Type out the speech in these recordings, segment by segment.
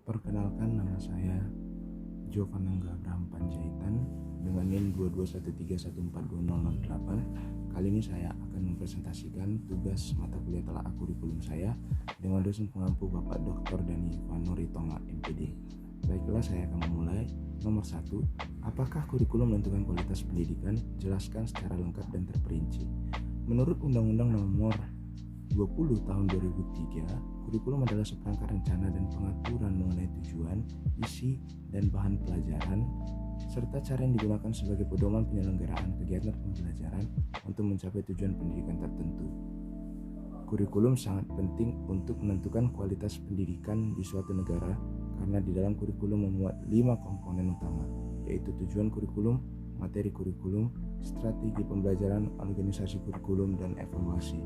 Perkenalkan, nama saya Jovan Angga Abraham Panjaitan dengan NIM 2213142008. Kali ini saya akan mempresentasikan tugas mata kuliah telaah kurikulum saya dengan dosen pengampu Bapak Dr. Dani Ivano Ritonga MPD. Baiklah, saya akan memulai. Nomor 1, apakah kurikulum menentukan kualitas pendidikan? Jelaskan secara lengkap dan terperinci. Menurut Undang-Undang Nomor 20 Tahun 2003, kurikulum adalah seperangkat rencana dan pengaturan mengenai tujuan, isi, dan bahan pelajaran, serta cara yang digunakan sebagai pedoman penyelenggaraan kegiatan pembelajaran untuk mencapai tujuan pendidikan tertentu. Kurikulum sangat penting untuk menentukan kualitas pendidikan di suatu negara karena di dalam kurikulum memuat 5 komponen utama, yaitu tujuan kurikulum, materi kurikulum, strategi pembelajaran, organisasi kurikulum, dan evaluasi.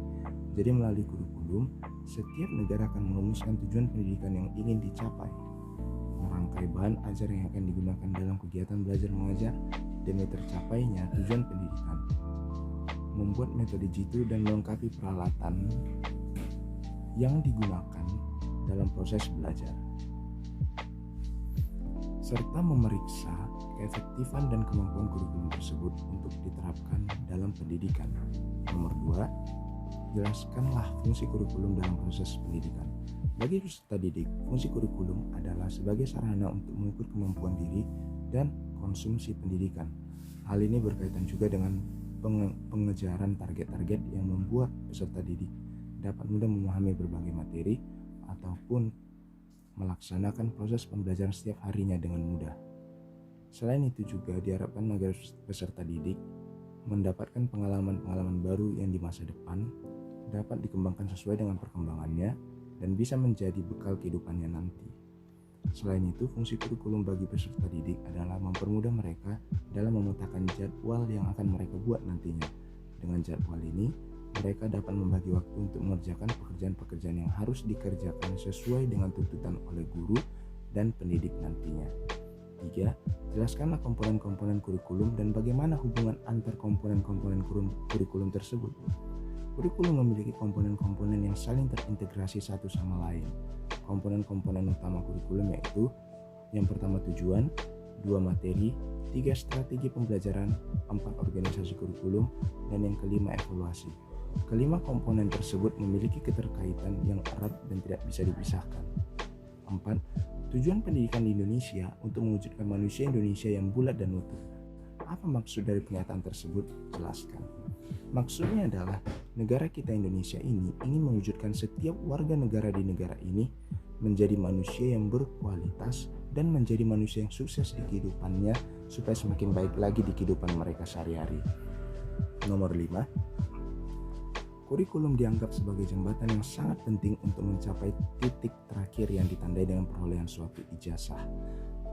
Jadi melalui kurikulum, setiap negara akan merumuskan tujuan pendidikan yang ingin dicapai, merangkai bahan ajar yang akan digunakan dalam kegiatan belajar mengajar demi tercapainya tujuan pendidikan, membuat metode jitu dan melengkapi peralatan yang digunakan dalam proses belajar, serta memeriksa keefektifan dan kemampuan kurikulum tersebut untuk diterapkan dalam pendidikan. Nomor 2, jelaskanlah fungsi kurikulum dalam proses pendidikan. Bagi peserta didik, fungsi kurikulum adalah sebagai sarana untuk mengukur kemampuan diri dan konsumsi pendidikan. Hal ini berkaitan juga dengan pengejaran target-target yang membuat peserta didik dapat mudah memahami berbagai materi ataupun melaksanakan proses pembelajaran setiap harinya dengan mudah. Selain itu juga diharapkan agar peserta didik mendapatkan pengalaman-pengalaman baru yang di masa depan dapat dikembangkan sesuai dengan perkembangannya dan bisa menjadi bekal kehidupannya nanti. Selain itu, fungsi kurikulum bagi peserta didik adalah mempermudah mereka dalam memetakan jadwal yang akan mereka buat nantinya. Dengan jadwal ini, mereka dapat membagi waktu untuk mengerjakan pekerjaan-pekerjaan yang harus dikerjakan sesuai dengan tuntutan oleh guru dan pendidik nantinya. 3. Jelaskanlah komponen-komponen kurikulum dan bagaimana hubungan antar komponen-komponen kurikulum tersebut. Kurikulum memiliki komponen-komponen yang saling terintegrasi satu sama lain. Komponen-komponen utama kurikulum yaitu: yang pertama tujuan, 2 materi, 3 strategi pembelajaran, 4 organisasi kurikulum, dan yang kelima evaluasi. Kelima komponen tersebut memiliki keterkaitan yang erat dan tidak bisa dipisahkan. 4. Tujuan pendidikan di Indonesia untuk mewujudkan manusia Indonesia yang bulat dan utuh. Apa maksud dari pernyataan tersebut? Jelaskan. Maksudnya adalah negara kita Indonesia ini ingin mewujudkan setiap warga negara di negara ini menjadi manusia yang berkualitas dan menjadi manusia yang sukses di kehidupannya supaya semakin baik lagi di kehidupan mereka sehari-hari. Nomor 5, kurikulum dianggap sebagai jembatan yang sangat penting untuk mencapai titik terakhir yang ditandai dengan perolehan suatu ijazah.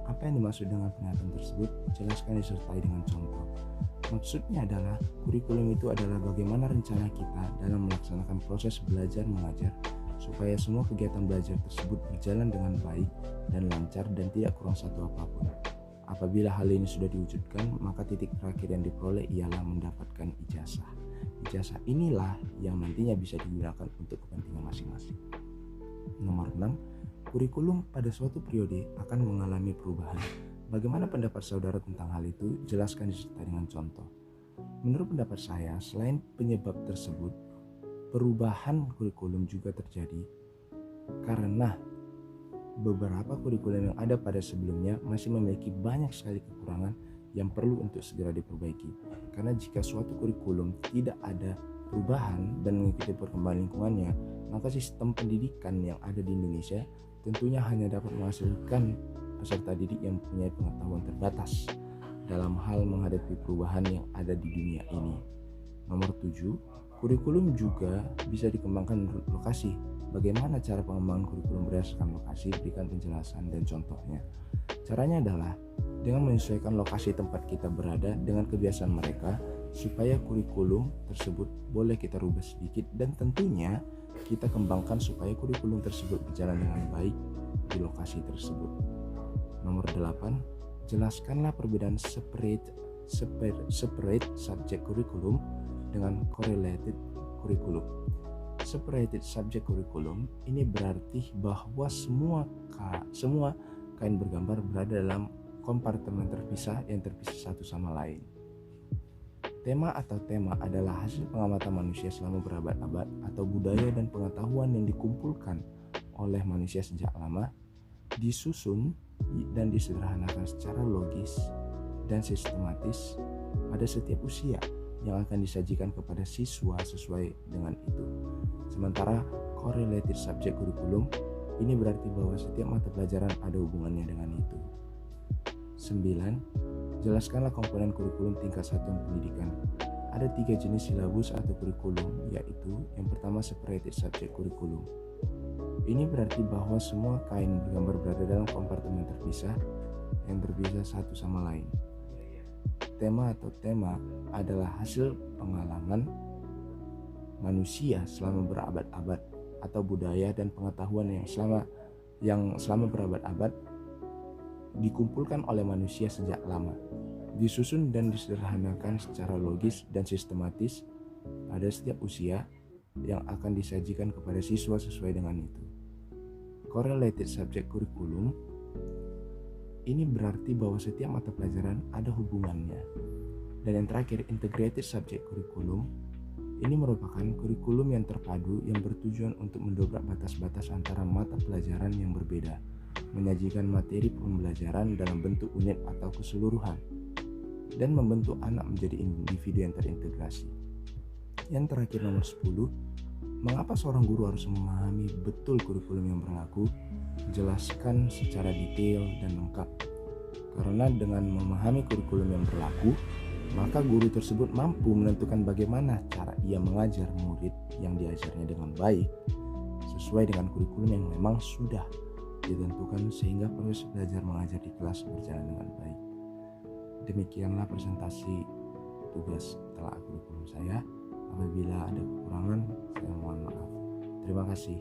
Apa yang dimaksud dengan pernyataan tersebut? Jelaskan disertai dengan contoh. Maksudnya adalah kurikulum itu adalah bagaimana rencana kita dalam melaksanakan proses belajar mengajar supaya semua kegiatan belajar tersebut berjalan dengan baik dan lancar dan tidak kurang satu apapun. Apabila hal ini sudah diwujudkan, maka titik terakhir yang diperoleh ialah mendapatkan ijazah. Ijazah inilah yang nantinya bisa digunakan untuk kepentingan masing-masing. Nomor 6, kurikulum pada suatu periode akan mengalami perubahan. Bagaimana pendapat saudara tentang hal itu? Jelaskan disertai dengan contoh. Menurut pendapat saya, selain penyebab tersebut, perubahan kurikulum juga terjadi karena beberapa kurikulum yang ada pada sebelumnya masih memiliki banyak sekali kekurangan yang perlu untuk segera diperbaiki. Karena jika suatu kurikulum tidak ada perubahan dan mengikuti perkembangan lingkungannya, maka sistem pendidikan yang ada di Indonesia tentunya hanya dapat menghasilkan peserta didik yang mempunyai pengetahuan terbatas dalam hal menghadapi perubahan yang ada di dunia ini. Nomor 7, kurikulum juga bisa dikembangkan menurut lokasi. Bagaimana cara pengembangan kurikulum berdasarkan lokasi? Berikan penjelasan dan contohnya. Caranya adalah dengan menyesuaikan lokasi tempat kita berada dengan kebiasaan mereka supaya kurikulum tersebut boleh kita rubah sedikit dan tentunya kita kembangkan supaya kurikulum tersebut berjalan dengan baik di lokasi tersebut. Nomor 8, jelaskanlah perbedaan separate subject curriculum dengan correlated curriculum. Separated subject curriculum ini berarti bahwa semua kain bergambar berada dalam kompartemen terpisah yang terpisah satu sama lain. Tema atau tema adalah hasil pengamatan manusia selama berabad-abad atau budaya dan pengetahuan yang dikumpulkan oleh manusia sejak lama, disusun dan disederhanakan secara logis dan sistematis pada setiap usia yang akan disajikan kepada siswa sesuai dengan itu. Sementara correlated subject curriculum ini berarti bahwa setiap mata pelajaran ada hubungannya dengan itu. 9. Jelaskanlah komponen kurikulum tingkat satuan pendidikan. Ada 3 jenis silabus atau kurikulum, yaitu yang pertama separated subject curriculum. Ini berarti bahwa semua kain bergambar berada dalam kompartemen terpisah yang terpisah satu sama lain. Tema atau tema adalah hasil pengalaman manusia selama berabad-abad atau budaya dan pengetahuan yang selama berabad-abad dikumpulkan oleh manusia sejak lama, disusun dan disederhanakan secara logis dan sistematis pada setiap usia yang akan disajikan kepada siswa sesuai dengan itu. Correlated subject curriculum ini berarti bahwa setiap mata pelajaran ada hubungannya. Dan yang terakhir, integrated subject curriculum ini merupakan kurikulum yang terpadu yang bertujuan untuk mendobrak batas-batas antara mata pelajaran yang berbeda, menyajikan materi pembelajaran dalam bentuk unit atau keseluruhan, dan membentuk anak menjadi individu yang terintegrasi. Yang terakhir nomor 10, mengapa seorang guru harus memahami betul kurikulum yang berlaku? Jelaskan secara detail dan lengkap. Karena dengan memahami kurikulum yang berlaku, maka guru tersebut mampu menentukan bagaimana cara ia mengajar murid yang diajarnya dengan baik sesuai dengan kurikulum yang memang sudah ditentukan sehingga proses belajar mengajar di kelas berjalan dengan baik. Demikianlah presentasi tugas telah kurikulum saya. Apabila ada kekurangan, saya mohon maaf. Terima kasih.